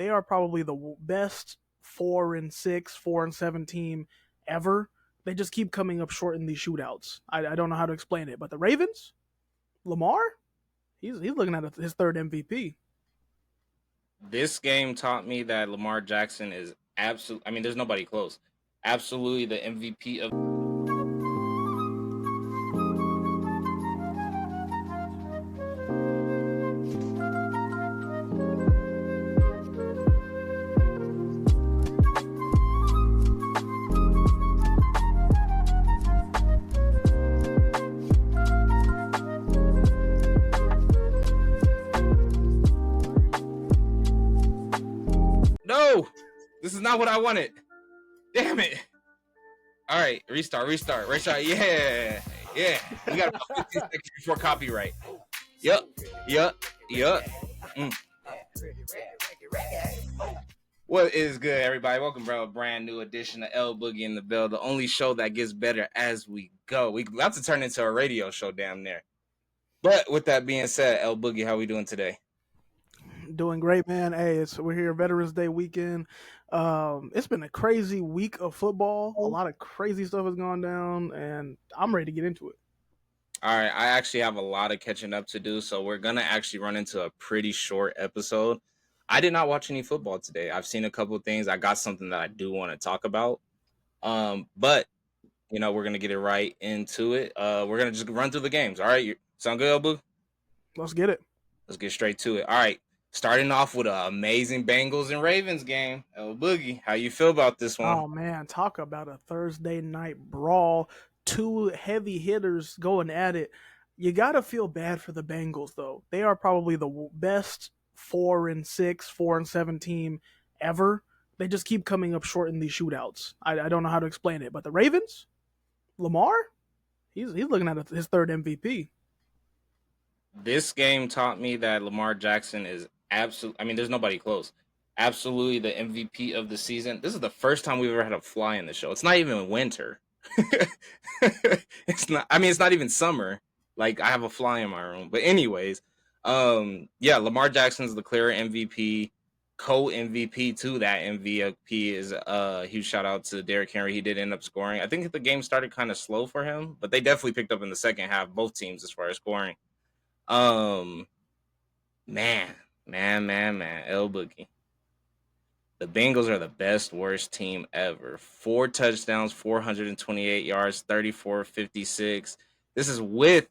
They are probably the best 4-6, 4-7 team ever. They just keep coming up short in these shootouts. I don't know how to explain it, but the Ravens, Lamar, he's looking at his third MVP. This game taught me that Lamar Jackson is absolute. I mean, there's nobody close. Absolutely the MVP of. No, this is not what I wanted. Damn it. All right, restart. Yeah. We got about 15 seconds before copyright. Yup. What is good, everybody? Welcome to a brand new edition of L Boogie and the Bell, the only show that gets better as we go. We about to turn into a radio show damn near. But with that being said, L Boogie, how we doing today? Doing great, man. Hey, we're here Veterans Day weekend. It's been a crazy week of football. A lot of crazy stuff has gone down, and I'm ready to get into it. All right, I actually have a lot of catching up to do, so we're going to actually run into a pretty short episode. I did not watch any football today. I've seen a couple of things. I got something that I do want to talk about. But, we're going to get it right into it. We're going to just run through the games. All right, sound good, Elboo? Let's get it. Let's get straight to it. All right, starting off with an amazing Bengals and Ravens game. El Boogie, how you feel about this one? Oh, man, talk about a Thursday night brawl. Two heavy hitters going at it. You got to feel bad for the Bengals, though. They are probably the best 4-6, 4-7 team ever. They just keep coming up short in these shootouts. I don't know how to explain it, but the Ravens, Lamar, he's looking at his third MVP. This game taught me that Lamar Jackson is absolute. I mean, there's nobody close. Absolutely the MVP of the season. This is the first time we've ever had a fly in the show. It's not even winter. It's not. I mean, it's not even summer. Like, I have a fly in my room. But anyways, Lamar Jackson's the clear MVP. Co-MVP to that MVP is a huge shout out to Derrick Henry. He did end up scoring. I think the game started kind of slow for him, but they definitely picked up in the second half, both teams, as far as scoring. Man, El Boogie. The Bengals are the best, worst team ever. 4 touchdowns, 428 yards, 34-56. This is with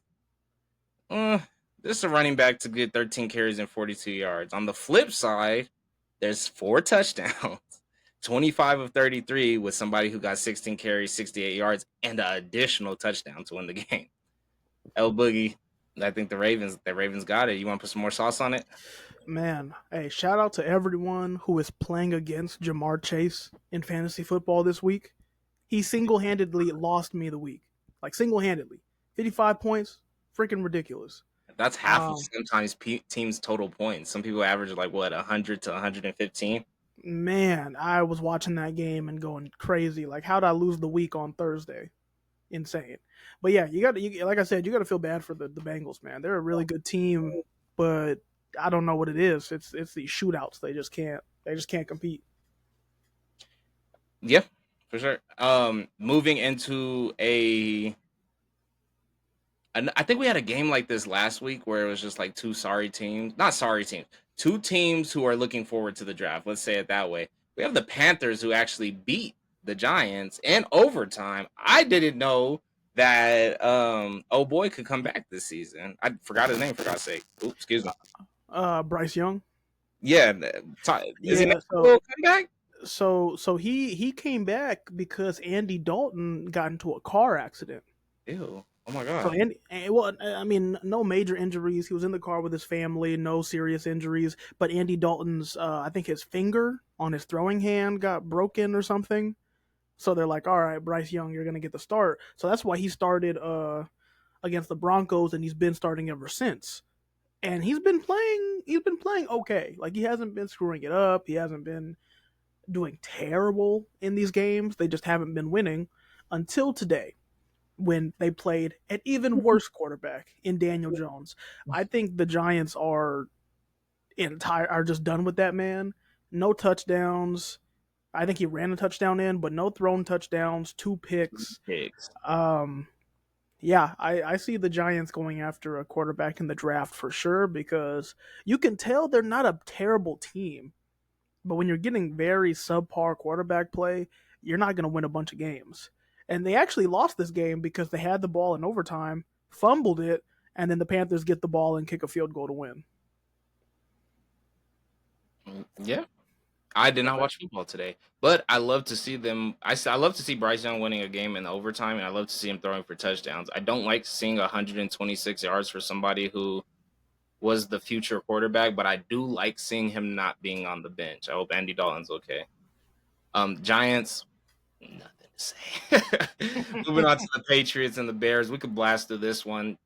this is a running back to get 13 carries and 42 yards. On the flip side, there's 4 touchdowns, 25 of 33 with somebody who got 16 carries, 68 yards, and an additional touchdown to win the game. El Boogie, I think the Ravens got it. You want to put some more sauce on it? Man, hey, shout out to everyone who is playing against Jamar Chase in fantasy football this week. He single-handedly lost me the week. Like, single-handedly. 55 points, freaking ridiculous. That's half of sometimes teams' total points. Some people average 100 to 115. Man, I was watching that game and going crazy. Like, how'd I lose the week on Thursday? Insane. But yeah, like I said, you got to feel bad for the Bengals, man. They're a really good team, but I don't know what it is. It's these shootouts. They just can't compete. Yeah, for sure. Moving into I think we had a game like this last week where it was just like two teams who are looking forward to the draft. Let's say it that way. We have the Panthers who actually beat the Giants in overtime. I didn't know that oh boy could come back this season. I forgot his name, for God's sake. Oops, excuse me. Bryce Young. Yeah, is he not coming back? So he came back because Andy Dalton got into a car accident. Ew. Oh my god. So no major injuries. He was in the car with his family, no serious injuries. But Andy Dalton's, I think his finger on his throwing hand got broken or something. So they're like, all right, Bryce Young, you're gonna get the start. So that's why he started against the Broncos, and he's been starting ever since. And he's been playing okay. Like, he hasn't been screwing it up. He hasn't been doing terrible in these games. They just haven't been winning until today, when they played an even worse quarterback in Daniel Jones. I think the Giants are just done with that man. no touchdowns. I think he ran a touchdown in, but no thrown touchdowns, two picks. Picks. Um, yeah, I see the Giants going after a quarterback in the draft for sure because you can tell they're not a terrible team. But when you're getting very subpar quarterback play, you're not going to win a bunch of games. And they actually lost this game because they had the ball in overtime, fumbled it, and then the Panthers get the ball and kick a field goal to win. Yeah. I did not watch football today, but I love to see them. I love to see Bryce Young winning a game in overtime, and I love to see him throwing for touchdowns. I don't like seeing 126 yards for somebody who was the future quarterback, but I do like seeing him not being on the bench. I hope Andy Dalton's okay. Giants, nothing to say. Moving on to the Patriots and the Bears, we could blast through this one.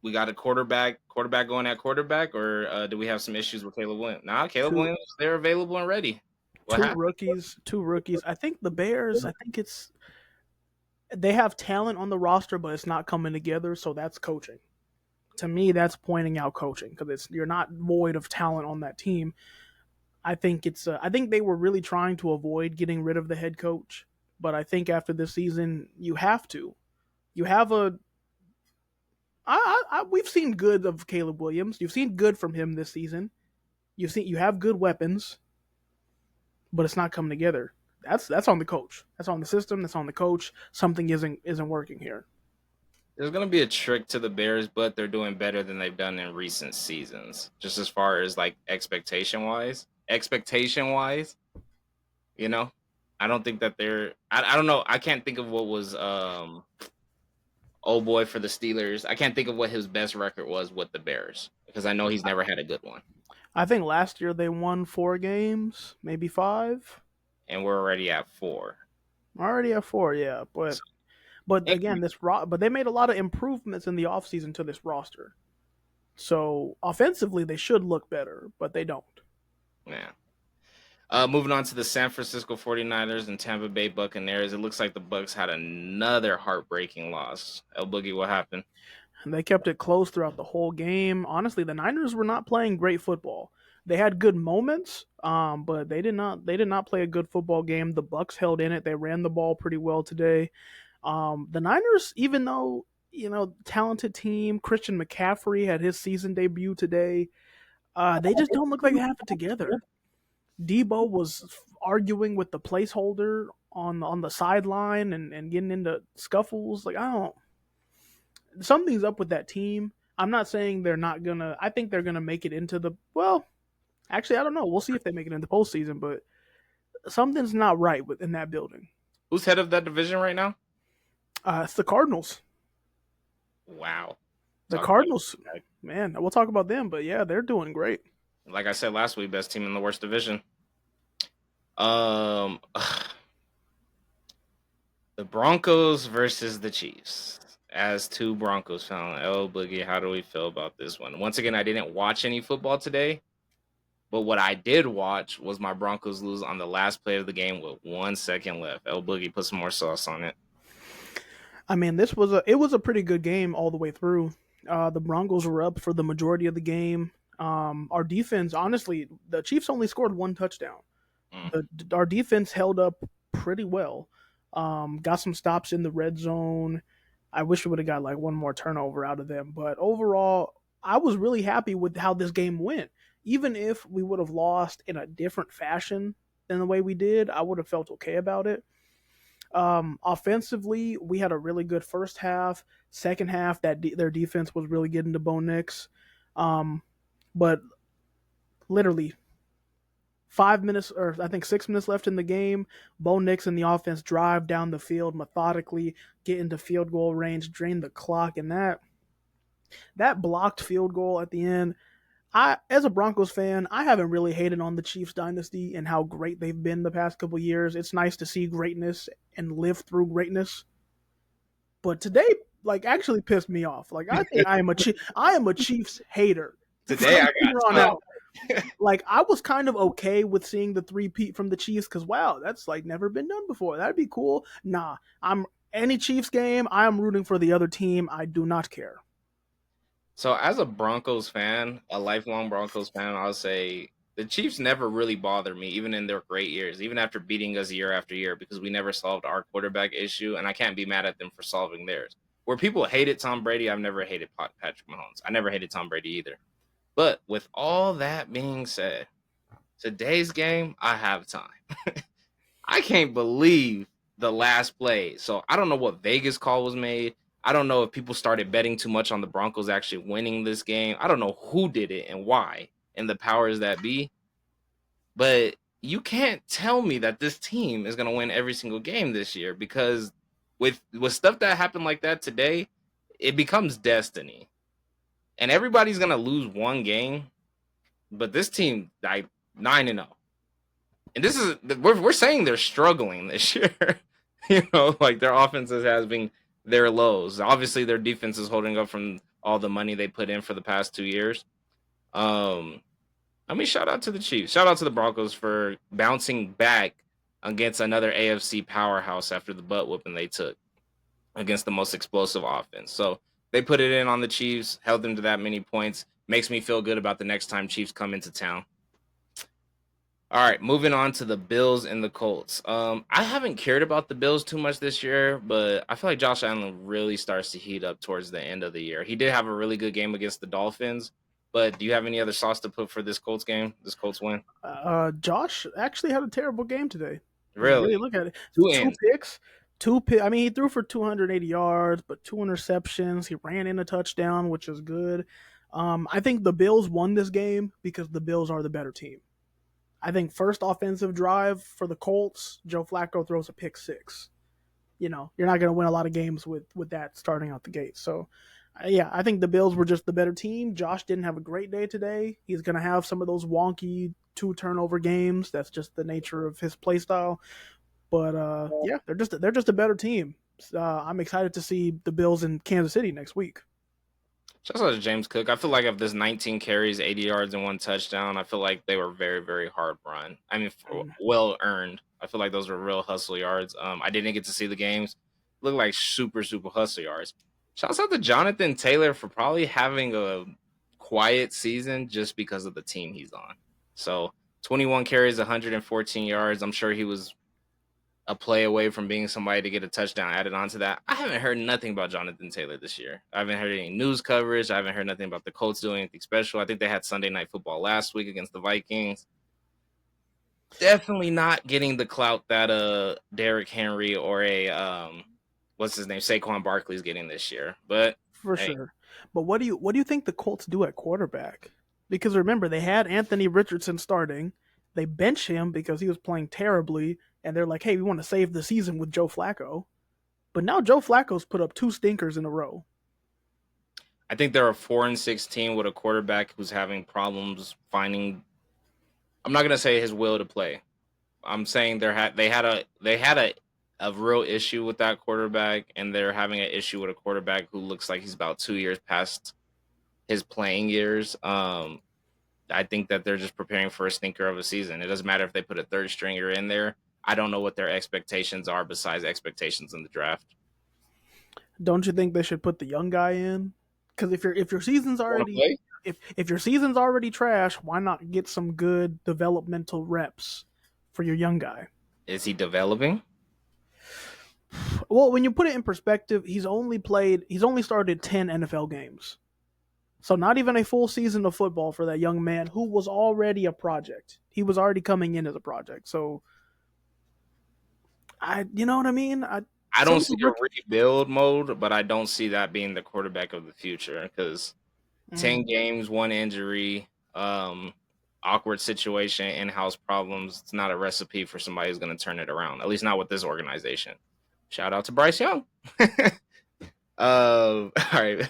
We got a quarterback going at quarterback, or do we have some issues with Caleb Williams? Nah, Caleb Two Williams, they're available and ready. What two happened? rookies, two rookies. I think the Bears, I think it's they have talent on the roster, but it's not coming together, so that's coaching. To me, that's pointing out coaching because it's you're not void of talent on that team. I think it's I think they were really trying to avoid getting rid of the head coach, but I think after this season you have to. You have a we've seen good of Caleb Williams. You've seen good from him this season. You have good weapons, but it's not coming together. That's on the coach. That's on the system. That's on the coach. Something isn't working here. There's going to be a trick to the Bears, but they're doing better than they've done in recent seasons. Just as far as like expectation wise, you know, I don't think that they're. I don't know. I can't think of what was oh boy for the Steelers. I can't think of what his best record was with the Bears because I know he's never had a good one, I think last year they won 4 games, maybe five. and we're already at 4. Already at four, yeah. So, But and, again, but they made a lot of improvements in the offseason to this roster. So offensively, they should look better, but they don't. yeah. Moving on to the San Francisco 49ers and Tampa Bay Buccaneers, it looks like the Bucks had another heartbreaking loss. El Boogie, what happened? And they kept it close throughout the whole game. Honestly, the Niners were not playing great football. They had good moments, but they did not play a good football game. The Bucks held in it. They ran the ball pretty well today. The Niners, even though talented team, Christian McCaffrey had his season debut today. They just don't look like they have it together. Debo was arguing with the placeholder on the sideline and getting into scuffles. Like I don't. Something's up with that team. I'm not saying they're not gonna. I think they're gonna make it into the. Well, actually, I don't know. We'll see if they make it into postseason, but something's not right within that building. Who's head of that division right now? It's the Cardinals. Wow. The Talk about Cardinals, man. We'll talk about them, but yeah, they're doing great. like I said last week, best team in the worst division. Um, the Broncos versus the Chiefs. As two Broncos fans, oh Boogie, how do we feel about this one? Once again, I didn't watch any football today, but what I did watch was my Broncos lose on the last play of the game with 1 second left. El Boogie, put some more sauce on it. I mean, it was a pretty good game all the way through. The Broncos were up for the majority of the game. Our defense, honestly, the Chiefs only scored one touchdown. Mm. Our defense held up pretty well. Got some stops in the red zone. I wish we would have got like one more turnover out of them, but overall, I was really happy with how this game went. Even if we would have lost in a different fashion than the way we did, I would have felt okay about it. Offensively, we had a really good first half. Second half, their defense was really getting to Bo Nix. But literally 5 minutes, or I think 6 minutes left in the game, Bo Nix and the offense drive down the field methodically, get into field goal range, drain the clock, and that blocked field goal at the end. As a Broncos fan, I haven't really hated on the Chiefs dynasty and how great they've been the past couple years. It's nice to see greatness and live through greatness. But today, like, actually pissed me off. Like, I think I am a Chiefs hater. Today I From here on got out. Like, I was kind of okay with seeing the three-peat from the Chiefs because wow, that's like never been done before. That'd be cool. Nah, I'm any Chiefs game. I am rooting for the other team. I do not care. So as a Broncos fan, a lifelong Broncos fan, I'll say The Chiefs never really bother me, even in their great years, even after beating us year after year, because we never solved our quarterback issue, and I can't be mad at them for solving theirs. Where people hated Tom Brady, I've never hated Patrick Mahomes. I never hated Tom Brady either. But with all that being said, today's game, I have time. I can't believe the last play. So I don't know what Vegas call was made. I don't know if people started betting too much on the Broncos actually winning this game. I don't know who did it and why and the powers that be. But you can't tell me that this team is going to win every single game this year because with stuff that happened like that today, it becomes destiny. And everybody's going to lose one game, but this team like 9-0. And this is we're saying they're struggling this year. Like their offenses has been their lows. Obviously, their defense is holding up from all the money they put in for the past 2 years. Um, shout out to the Chiefs. Shout out to the Broncos for bouncing back against another AFC powerhouse after the butt whooping they took against the most explosive offense. So they put it in on the Chiefs, held them to that many points. Makes me feel good about the next time Chiefs come into town. All right, moving on to the Bills and the Colts. I haven't cared about the Bills too much this year, but I feel like Josh Allen really starts to heat up towards the end of the year. He did have a really good game against the Dolphins, but do you have any other sauce to put for this Colts game, this Colts win? Josh actually had a terrible game today. When you really Really? look at it, Two two ends. picks, two pick. I mean, he threw for 280 yards, but two interceptions. He ran in a touchdown, which is good. I think the Bills won this game because the Bills are the better team. I think first offensive drive for the Colts, Joe Flacco throws a pick six. You're not going to win a lot of games with that starting out the gate. So, yeah, I think the Bills were just the better team. Josh didn't have a great day today. He's going to have some of those wonky two turnover games. That's just the nature of his play style. But yeah, they're just a better team. I'm excited to see the Bills in Kansas City next week. Shout out to James Cook. I feel like of this 19 carries, 80 yards, and one touchdown, I feel like they were very, very hard run. Well earned. I feel like those were real hustle yards. I didn't get to see the games. Look like super, super hustle yards. Shouts out to Jonathan Taylor for probably having a quiet season just because of the team he's on. So 21 carries, 114 yards. I'm sure he was a play away from being somebody to get a touchdown added onto that. I haven't heard nothing about Jonathan Taylor this year. I haven't heard any news coverage. I haven't heard nothing about the Colts doing anything special. I think they had Sunday Night Football last week against the Vikings. Definitely not getting the clout that Derrick Henry or a what's his name, Saquon Barkley's getting this year. But For hey, sure. But what do you think the Colts do at quarterback? Because remember, they had Anthony Richardson starting. They bench him because he was playing terribly, and they're like, "Hey, we want to save the season with Joe Flacco." But now Joe Flacco's put up two stinkers in a row. I think they're a 4-16 with a quarterback who's having problems finding. I'm not gonna say his will to play. I'm saying they had a real issue with that quarterback, and they're having an issue with a quarterback who looks like he's about 2 years past his playing years. I think that they're just preparing for a stinker of a season. It doesn't matter if they put a third stringer in there. I don't know what their expectations are besides expectations in the draft. Don't you think they should put the young guy in? Because if your season's Want to already play? if your season's already trash, why not get some good developmental reps for your young guy? Is he developing? Well, when you put it in perspective, he's only started 10 NFL games. So not even a full season of football for that young man who was already a project. He was already coming in as a project. So you know what I mean? I Some don't of see the a rookie. rebuild mode, but I don't see that being the quarterback of the future because 10 Mm, games, one injury, awkward situation, in-house problems. It's not a recipe for somebody who's going to turn it around. At least not with this organization. Shout out to Bryce Young. All right.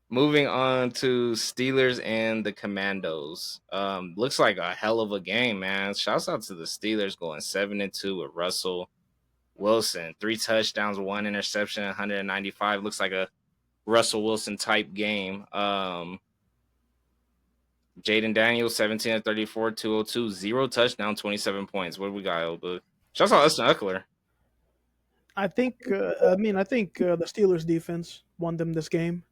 Moving on to Steelers and the Commandos. Looks like a hell of a game, man. Shouts out to the Steelers going 7-2 with Russell Wilson. 3 touchdowns, one interception, 195. Looks like a Russell Wilson type game. Jaden Daniels, 17 of 34, 202, zero touchdown, 27 points. What do we got, Elba? Shouts out Austin Eckler. I think the Steelers defense won them this game.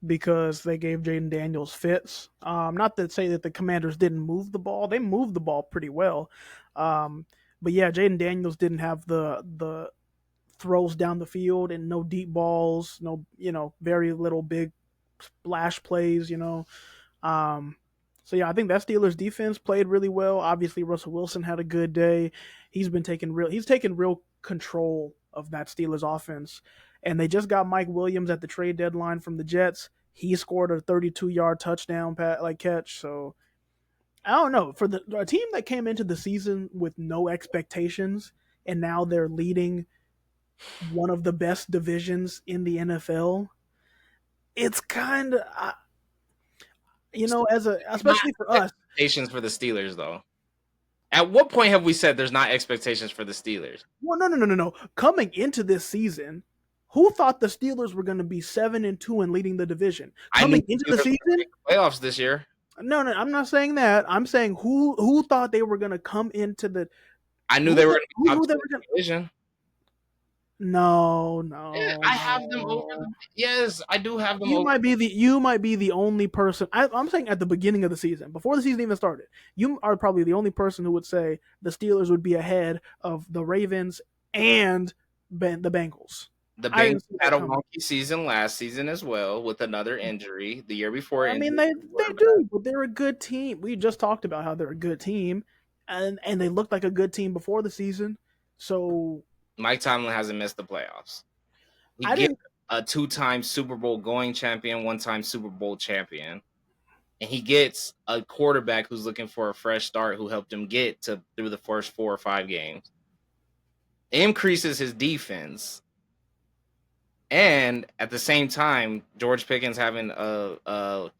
because they gave Jaden Daniels fits. Not to say that the Commanders didn't move the ball; they moved the ball pretty well. Um, but yeah, Jaden Daniels didn't have the throws down the field and no deep balls, no very little big splash plays. Um, so yeah, I think that Steelers defense played really well. Obviously, Russell Wilson had a good day. He's taken real control of that Steelers offense. And they just got Mike Williams at the trade deadline from the Jets. He scored a 32-yard touchdown catch. So I don't know, for a team that came into the season with no expectations and now they're leading one of the best divisions in the NFL. It's kind of as a Not especially for us. expectations for the Steelers, though. At what point have we said there's not expectations for the Steelers? Well, no. Coming into this season, who thought the Steelers were going to be 7-2 and leading the division? I knew Coming into the the Steelers were gonna season, make the playoffs this year. no, I'm not saying that. I'm saying who thought they were going to come into the I knew they were going to be who top knew they two were in going. the division. No, Yeah, no, I have them over the. no. Yes, I do have them You over. might be the only person. I'm saying at the beginning of the season, before the season even started, you are probably the only person who would say the Steelers would be ahead of the Ravens and the Bengals. The I Bengals didn't see had that a coming. wonky season last season as well with another injury. The year before, I mean, injury they do, but they're a good team. We just talked about how they're a good team, and they looked like a good team before the season. So Mike Tomlin hasn't missed the playoffs. He I gets didn't. a two-time Super Bowl going champion, one-time Super Bowl champion, and he gets a quarterback who's looking for a fresh start who helped him get to through the first 4 or 5 games. Increases his defense, and at the same time, George Pickens having a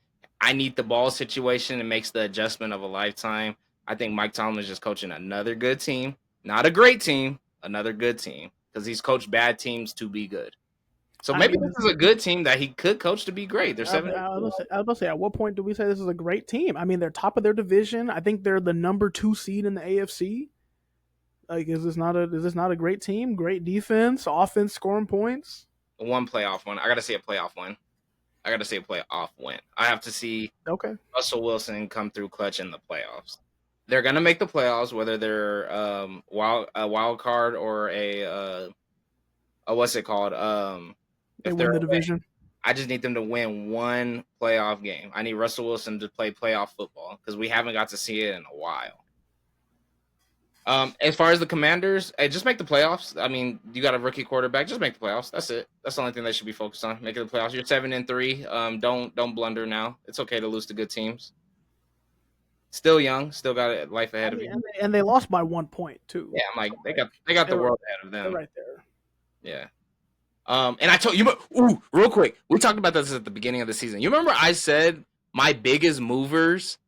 I need the ball situation and makes the adjustment of a lifetime. I think Mike Tomlin is just coaching another good team, not a great team, another good team because he's coached bad teams to be good. So I maybe mean, this is a good team that he could coach to be great. They're seven. I was about to say, at what point do we say this is a great team? I mean, they're top of their division. I think they're the number 2 seed in the AFC. Like, is this not a great team? Great defense, offense, scoring points. One playoff one. I got to see a playoff one. I got to see a playoff win. I have to see Okay, Russell Wilson come through clutch in the playoffs. They're gonna make the playoffs, whether they're a wild card or a what's it called? they If they're win the away. division. I just need them to win one playoff game. I need Russell Wilson to play playoff football because we haven't got to see it in a while. As far as the Commanders, hey, just make the playoffs. I mean, you got a rookie quarterback. Just make the playoffs. That's it. That's the only thing they should be focused on. Making the playoffs. You're 7-3. Don't blunder now. It's okay to lose to good teams. Still young. Still got a life I ahead of mean, you. and they lost by 1 point too. Yeah, I'm like So, they got they the were world ahead of they're them. right there. Yeah. And I told you, real quick, we talked about this at the beginning of the season. You remember I said my biggest movers,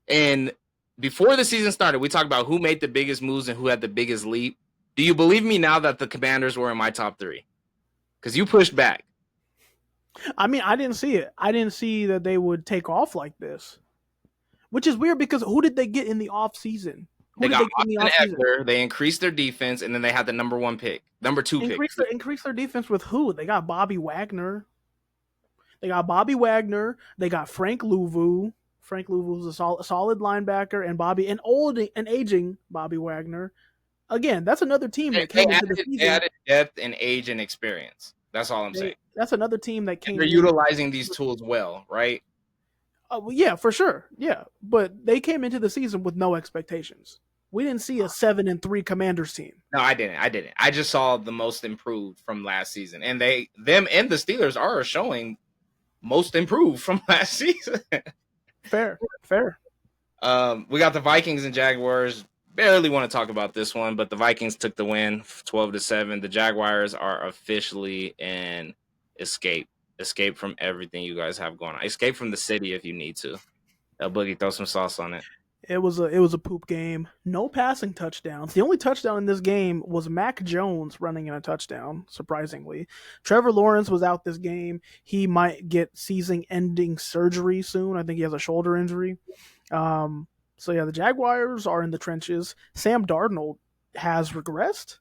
and before the season started, we talked about who made the biggest moves and who had the biggest leap. Do you believe me now that the Commanders were in my top 3? Because you pushed back. I mean, I didn't see it. I didn't see that they would take off like this, which is weird because who did they get in the off season? They Who did got they get in the Austin off season? Eckler. They increased their defense, and then they had the number 2 pick. Increase their defense with who? They got Bobby Wagner. They got Bobby Wagner. They got Frank Louvu. Frank Louvu's a solid linebacker, and an aging Bobby Wagner. Again, that's another team that They came into the they season. added depth and age and experience. That's all I'm saying. That's another team that And they're came in. utilizing these tools well, right? Well, yeah, for sure. Yeah, but they came into the season with no expectations. We didn't see a 7-3 Commanders team. No, I didn't. I just saw the most improved from last season, and them and the Steelers are showing most improved from last season. Fair. We got the Vikings and Jaguars. Barely want to talk about this one, but the Vikings took the win, 12-7. The Jaguars are officially in escape from everything you guys have going on. Escape from the city if you need to. Boogie, throw some sauce on it. It was a poop game. No passing touchdowns. The only touchdown in this game was Mac Jones running in a touchdown, surprisingly. Trevor Lawrence was out this game. He might get season-ending surgery soon. I think he has a shoulder injury. So yeah, the Jaguars are in the trenches. Sam Darnold has regressed.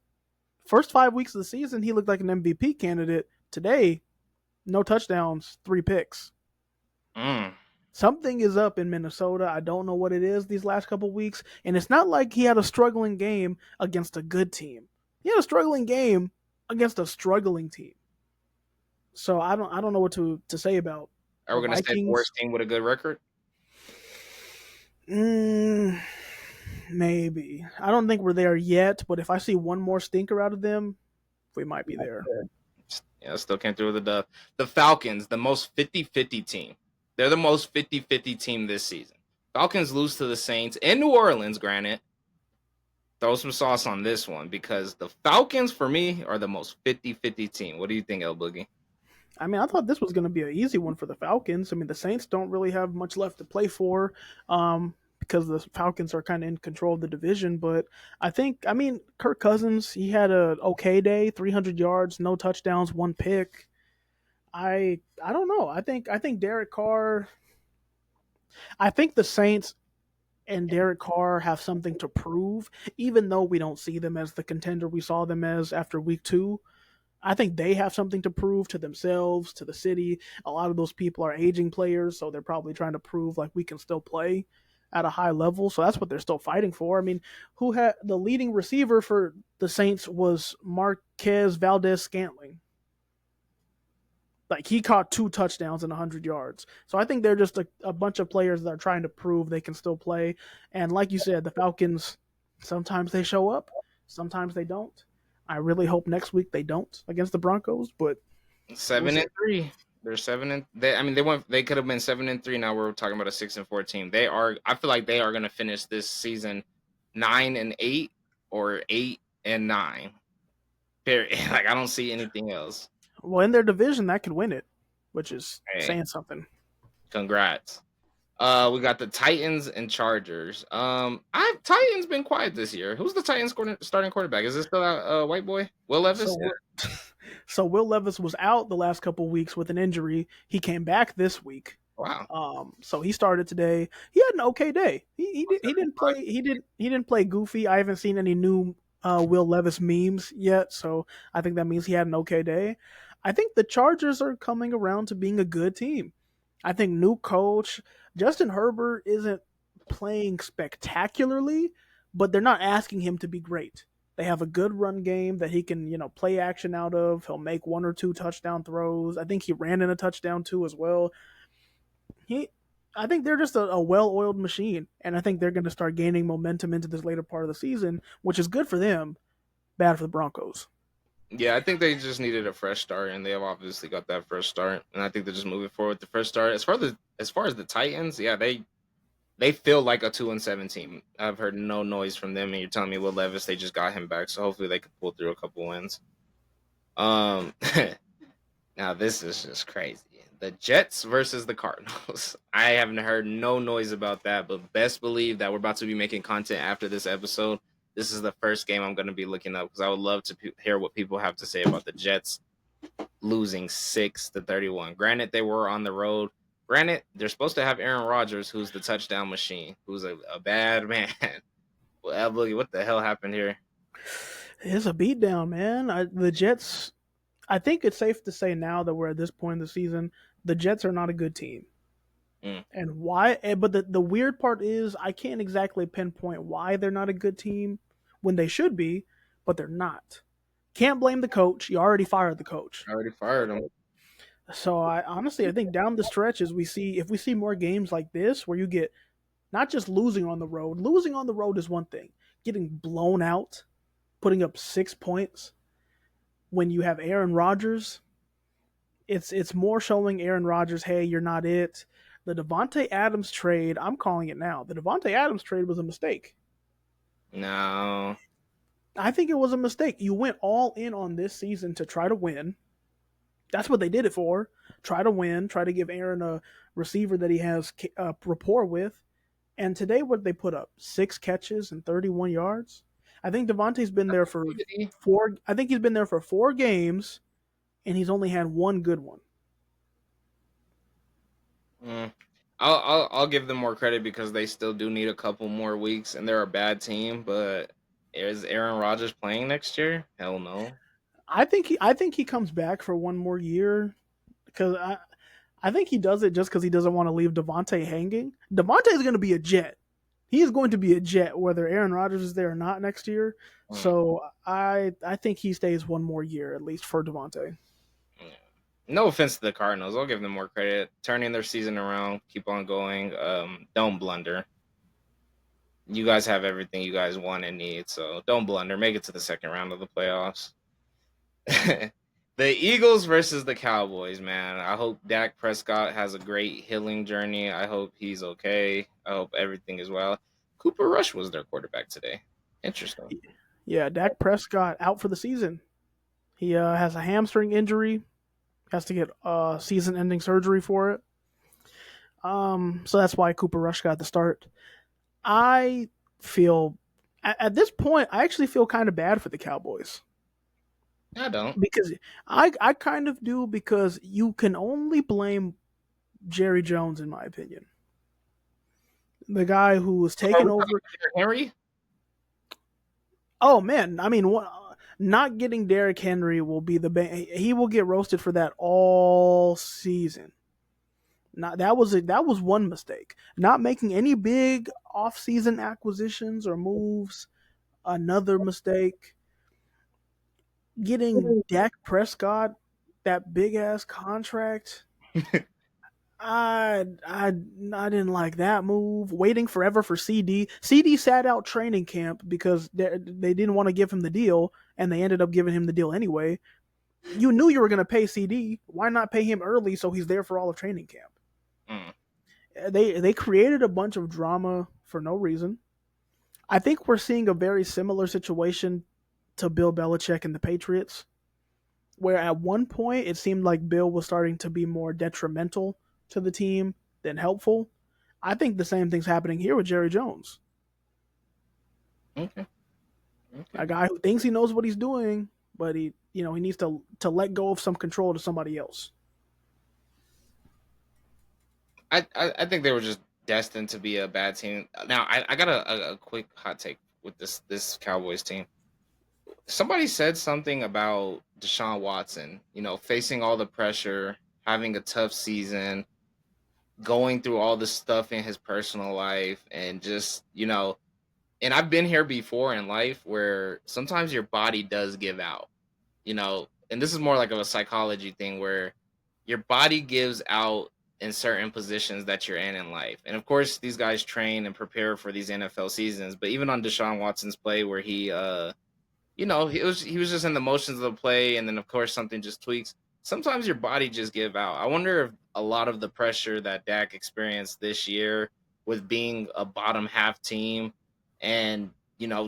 First 5 weeks of the season, he looked like an MVP candidate. Today, no touchdowns, 3 picks. Mm. Something is up in Minnesota. I don't know what it is these last couple weeks, and it's not like he had a struggling game against a good team. He had a struggling game against a struggling team. So I don't know what to say about Are the we gonna say the Vikings. worst team with a good record? Mm, maybe. I don't think we're there yet, but if I see one more stinker out of them, we might be there. Yeah, still came through with the dub. The Falcons, the most 50-50 team. They're the most 50-50 team this season. Falcons lose to the Saints in New Orleans, granted. Throw some sauce on this one because the Falcons, for me, are the most 50-50 team. What do you think, El Boogie? I mean, I thought this was going to be an easy one for the Falcons. I mean, the Saints don't really have much left to play for because the Falcons are kind of in control of the division. But I mean, Kirk Cousins, he had a okay day, 300 yards, no touchdowns, one pick. I don't know. I think Derek Carr. I think the Saints and Derek Carr have something to prove, even though we don't see them as the contender we saw them as after week 2. I think they have something to prove to themselves, to the city. A lot of those people are aging players, so they're probably trying to prove like we can still play at a high level. So that's what they're still fighting for. I mean, who had the leading receiver for the Saints was Marquez Valdez Scantling. Like he caught 2 touchdowns and 100 yards. So I think they're just a bunch of players that are trying to prove they can still play. And like you said, the Falcons sometimes they show up, sometimes they don't. I really hope next week they don't against the Broncos, but we'll Seven see. and three. They're seven and they. I mean, they went. They could have been 7-3. Now we're talking about a 6-4 team. They are. I feel like they are going to finish this season 9-8 or 8-9. Period. Like I don't see anything else. Well, in their division, that could win it, which is Hey, saying something. congrats. We got the Titans and Chargers. I Titans been quiet this year. Who's the Titans starting quarterback? Is this still white boy Will Levis? Yeah. So, so Will Levis was out the last couple weeks with an injury. He came back this week. Wow. So he started today. He had an okay day. He didn't play he didn't play goofy. I haven't seen any new Will Levis memes yet, so I think that means he had an okay day. I think the Chargers are coming around to being a good team. I think new coach Justin Herbert isn't playing spectacularly, but they're not asking him to be great. They have a good run game that he can, play action out of. He'll make 1 or 2 touchdown throws. I think he ran in a touchdown too as well. He, I think they're just a well-oiled machine, and I think they're going to start gaining momentum into this later part of the season, which is good for them, bad for the Broncos. Yeah, I think they just needed a fresh start, and they have obviously got that fresh start. And I think they're just moving forward with the fresh start. As far as the Titans, yeah, they feel like a 2-7 team. I've heard no noise from them, and you're telling me Will Levis they just got him back, so hopefully they can pull through a couple wins. Um, Now this is just crazy. The Jets versus the Cardinals. I haven't heard no noise about that, but best believe that we're about to be making content after this episode. This is the first game I'm going to be looking up because I would love to hear what people have to say about the Jets losing 6-31. Granted, they were on the road. Granted, they're supposed to have Aaron Rodgers, who's the touchdown machine, who's a bad man. Well, Boogie, what the hell happened here? It's a beatdown, man. The Jets. I think it's safe to say now that we're at this point in the season, the Jets are not a good team. Mm. And why? But the weird part is I can't exactly pinpoint why they're not a good team when they should be, but they're not. Can't blame the coach. You already fired the coach. I already fired him. So I think down the stretch as if we see more games like this where you get not just losing on the road. Losing on the road is one thing. Getting blown out, putting up 6 points when you have Aaron Rodgers, it's more showing Aaron Rodgers, hey, you're not it. The Devontae Adams trade, I'm calling it now. The Devontae Adams trade was a mistake. No. I think it was a mistake. You went all in on this season to try to win. That's what they did it for. Try to win, try to give Aaron a receiver that he has rapport with. And today, what did they put up? 6 catches and 31 yards. I think Devontae's been there for four. I think he's been there for 4 games, and he's only had one good one. Mm. I'll give them more credit because they still do need a couple more weeks, and they're a bad team. But is Aaron Rodgers playing next year? Hell no. I think he comes back for one more year because I think he does it just because he doesn't want to leave Devontae hanging. Devontae is going to be a Jet. He is going to be a Jet whether Aaron Rodgers is there or not next year. Mm, So I think he stays one more year at least for Devontae. yeah. No offense to the Cardinals, I'll give them more credit. Turning their season around, keep on going. Don't blunder. You guys have everything you guys want and need, so don't blunder. Make it to the second round of the playoffs. The Eagles versus the Cowboys, man. I hope Dak Prescott has a great healing journey. I hope he's okay. I hope everything is well. Cooper Rush was their quarterback today. Interesting. Yeah, Dak Prescott out for the season. He has a hamstring injury. Has to get season-ending surgery for it. So that's why Cooper Rush got the start. I feel at this point, I actually feel kind of bad for the Cowboys I don't. because I kind of do because you can only blame Jerry Jones in my opinion, the guy who was Are taken we talking over. about Henry? Oh man, I mean, not getting Derrick Henry will be he will get roasted for that all season. Not that was one mistake. Not making any big off-season acquisitions or moves, another mistake. Getting Dak Prescott that big ass contract. I didn't like that move. Waiting forever for CD. CD sat out training camp because they didn't want to give him the deal, and they ended up giving him the deal anyway. You knew you were going to pay CD. Why not pay him early so he's there for all of training camp? Mm, They created a bunch of drama for no reason. I think we're seeing a very similar situation to Bill Belichick and the Patriots, where at one point it seemed like Bill was starting to be more detrimental to the team than helpful. I think the same thing's happening here with Jerry Jones, okay. Okay. a guy who thinks he knows what he's doing, but he needs to let go of some control to somebody else. I think they were just destined to be a bad team. Now I got a quick hot take with this Cowboys team. Somebody said something about Deshaun Watson, facing all the pressure, having a tough season, going through all the stuff in his personal life, and just, and I've been here before in life where sometimes your body does give out, and this is more like of a psychology thing where your body gives out in certain positions that you're in life. And of course, these guys train and prepare for these NFL seasons, but even on Deshaun Watson's play where he was just in the motions of the play, and then of course something just tweaks. Sometimes your body just give out. I wonder if a lot of the pressure that Dak experienced this year with being a bottom half team, and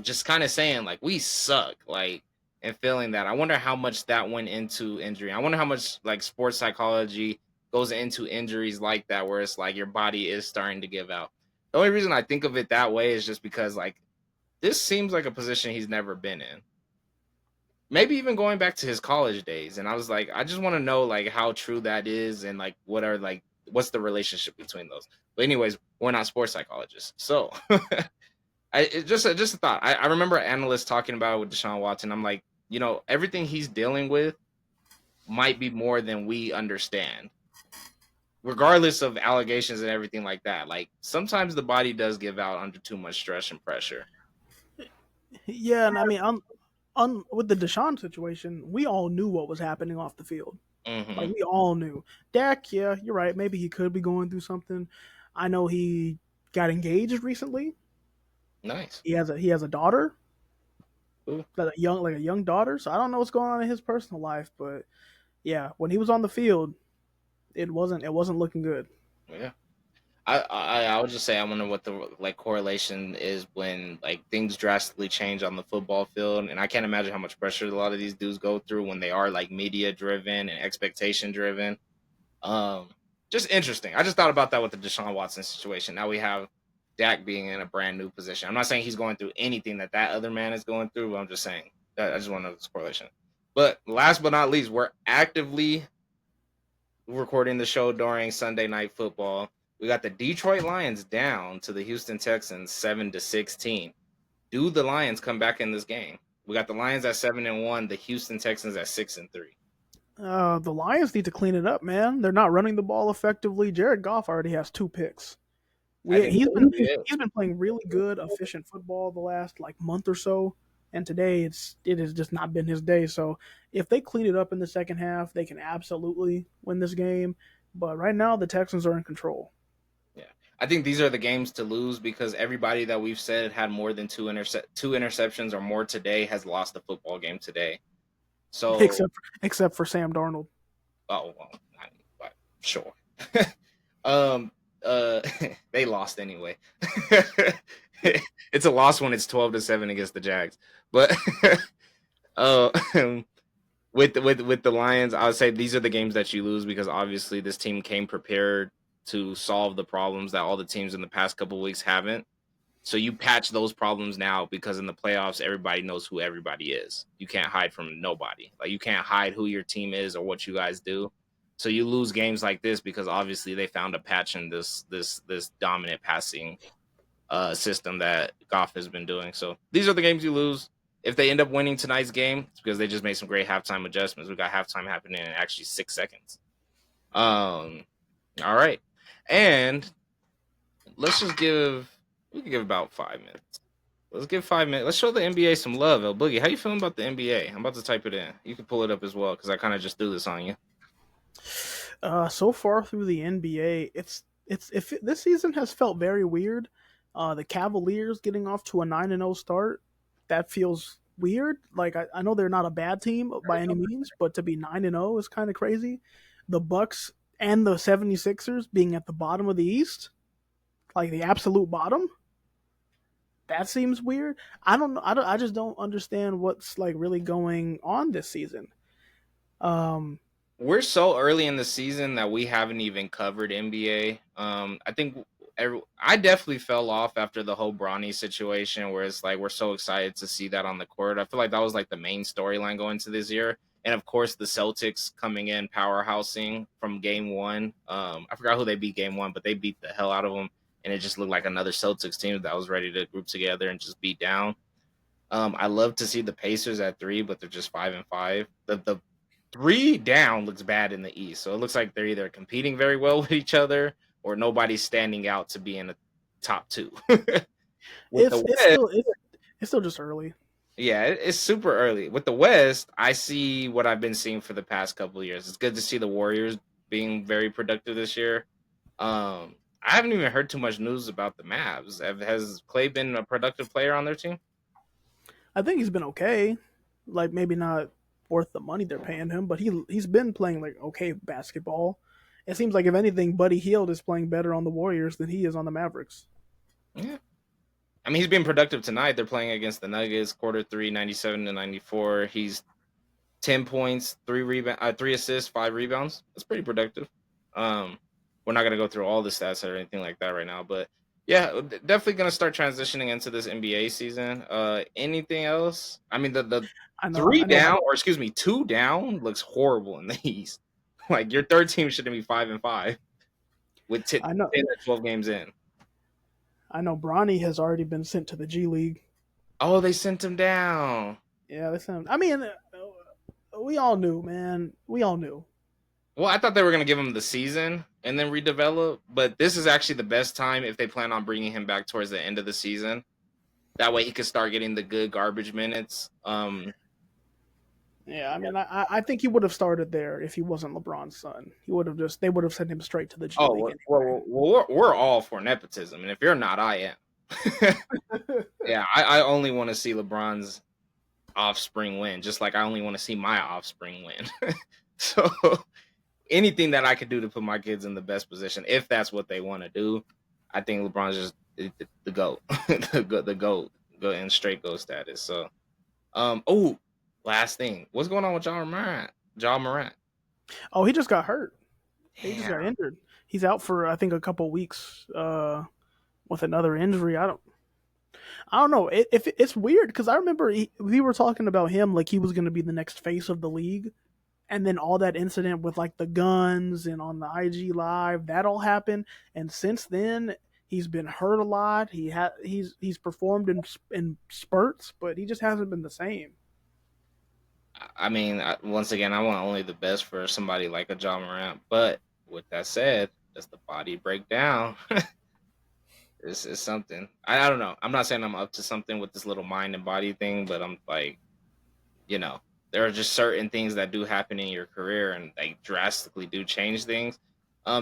just kind of saying like we suck, like, and feeling that. I wonder how much that went into injury. I wonder how much like sports psychology goes into injuries like that, where it's like your body is starting to give out. The only reason I think of it that way is just because like this seems like a position he's never been in, maybe even going back to his college days. And I was like, I just want to know like how true that is, and like what's the relationship between those. But anyways, we're not sports psychologists, so just a thought. I remember analysts talking about it with Deshaun Watson. I'm like, everything he's dealing with might be more than we understand, regardless of allegations and everything like that. Like sometimes the body does give out under too much stress and pressure. Yeah, and I mean, with the Deshaun situation, we all knew what was happening off the field. Like Hmm. we all knew. Dak, yeah, you're right. Maybe he could be going through something. I know he got engaged recently. Nice. He has a daughter, Cool. like a young daughter. So I don't know what's going on in his personal life, but yeah, when he was on the field, it wasn't looking good. Yeah. I would just say I wonder what the like correlation is when like things drastically change on the football field, and I can't imagine how much pressure a lot of these dudes go through when they are like media driven and expectation driven. Um, just interesting. I just thought about that with the Deshaun Watson situation. Now we have Dak being in a brand new position. I'm not saying he's going through anything that other man is going through, but I'm just saying that I just want to know this correlation. But last but not least, we're actively recording the show during Sunday Night Football. We got the Detroit Lions down to the Houston Texans 7-16. Do the Lions come back in this game? We got the Lions at 7-1, the Houston Texans at 6-3. The Lions need to clean it up, man. They're not running the ball effectively. Jared Goff already has 2 picks. I We think he's that'll been be it. he's been playing really good, efficient football the last like month or so, and today it has just not been his day. So if they clean it up in the second half, they can absolutely win this game. But right now, the Texans are in control, Yeah, I think these are the games to lose because everybody that we've said had more than two interceptions or more today has lost a football game today. So, except for Sam Darnold. oh well, but sure. um, uh, they lost anyway. It's a loss when it's 12-7 against the Jags, but uh, with the Lions, I would say these are the games that you lose because obviously this team came prepared to solve the problems that all the teams in the past couple of weeks haven't. So you patch those problems now because in the playoffs, everybody knows who everybody is. You can't hide from nobody. Like you can't hide who your team is or what you guys do. So you lose games like this because obviously they found a patch in this dominant passing system that Goff has been doing. So these are the games you lose. If they end up winning tonight's game, it's because they just made some great halftime adjustments. We got halftime happening in actually 6 seconds. All right, and let's just give we can give about 5 minutes. Let's give 5 minutes. Let's show the NBA some love, El Boogie. How you feeling about the NBA? I'm about to type it in. You can pull it up as well because I kind of just threw this on you. So far through the NBA, this season has felt very weird. The Cavaliers getting off to a 9-0 start, that feels weird. Like I know they're not a bad team by any means, but to be 9-0 is kind of crazy. The Bucks and the 76ers being at the bottom of the East, like the absolute bottom, that seems weird. I just don't understand what's like really going on this season. Um, We're so early in the season that we haven't even covered NBA. I think I definitely fell off after the whole Bronny situation, where it's like we're so excited to see that on the court. I feel like that was like the main storyline going into this year, and of course the Celtics coming in powerhousing from Game One. I forgot who they beat Game One, but they beat the hell out of them, and it just looked like another Celtics team that was ready to group together and just beat down. I love to see the Pacers at 3, but they're just 5-5. The 3 down looks bad in the East, so it looks like they're either competing very well with each other or nobody's standing out to be in the top two. With the it's West, it's still just early. yeah, it's super early. With the West, I see what I've been seeing for the past couple of years. It's good to see the Warriors being very productive this year. I haven't even heard too much news about the Mavs. Has Clay been a productive player on their team? I think he's been okay. Like maybe not worth the money they're paying him, but he's been playing like okay basketball. It seems like if anything, Buddy Hield is playing better on the Warriors than he is on the Mavericks. Yeah. I mean, he's been productive tonight. They're playing against the Nuggets, quarter three, 97-94. He's 10 points, 3 assists, 5 rebounds. That's pretty productive. Um, we're not gonna go through all the stats or anything like that right now, but yeah, definitely gonna start transitioning into this NBA season. Anything else? I mean, the three I know. down, or excuse me, 2 down looks horrible in the East. Like your third team shouldn't be 5-5 with 10 I know. or 12 games in. I know. Bronny has already been sent to the G League. Oh, they sent him down. Yeah, they sent. I mean, we all knew, man. We all knew. Well, I thought they were going to give him the season and then redevelop, but this is actually the best time if they plan on bringing him back towards the end of the season. That way he could start getting the good garbage minutes. Yeah, I mean, I think he would have started there if he wasn't LeBron's son. He would have just they would have sent him straight to the G League anyway. We're all for nepotism, and if you're not, I am. Yeah, I only want to see LeBron's offspring win, just like I only want to see my offspring win. So anything that I could do to put my kids in the best position, if that's what they want to do, I think LeBron's just the goat, the goat, go in straight goat status. So, oh, last thing, what's going on with John Morant? John Morant. Oh, he just got hurt. He just got Damn. injured. He's out for I think a couple weeks with another injury. I don't know. If it's weird because I remember we were talking about him like he was going to be the next face of the league, and then all that incident with like the guns and on the IG live that all happened, and since then he's been hurt a lot. He's performed in spurts, but he just hasn't been the same. I mean, once again, I want only the best for somebody like a John Morant. But with that said, does the body break down? It's something. I don't know. I'm not saying I'm up to something with this little mind and body thing, but I'm like, you know, there are just certain things that do happen in your career and they drastically do change things.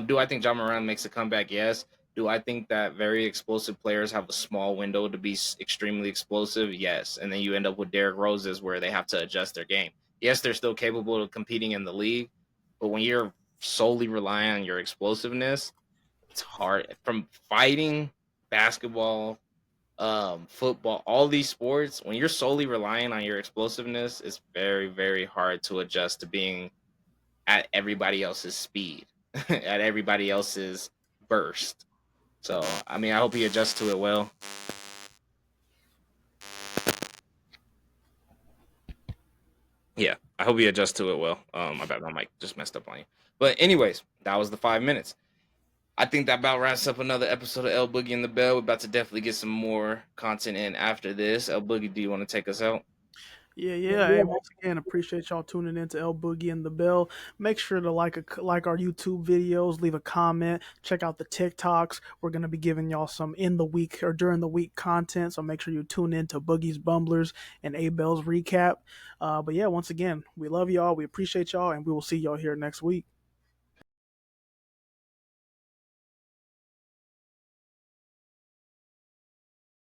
Do I think John Moran makes a comeback? Yes. Do I think that very explosive players have a small window to be extremely explosive? Yes. And then you end up with Derrick Roses where they have to adjust their game. Yes, they're still capable of competing in the league, but when you're solely relying on your explosiveness, it's hard. From fighting, basketball, football, all these sports, when you're solely relying on your explosiveness, it's very, very hard to adjust to being at everybody else's speed, at everybody else's burst. So, I mean, I hope he adjusts to it well. Yeah, I hope he adjusts to it well. I bet my mic just messed up on you. But anyways, that was the 5 minutes. I think that about wraps up another episode of El Boogie and the Bell. We're about to definitely get some more content in after this. El Boogie, do you want to take us out? Yeah, yeah. Hey, once again, appreciate y'all tuning in to El Boogie and the Bell. Make sure to like our YouTube videos, leave a comment, check out the TikToks. We're gonna be giving y'all some in the week or during the week content, so make sure you tune in to Boogie's Bumblers and A Bell's recap. But yeah, once again, we love y'all, we appreciate y'all, and we will see y'all here next week.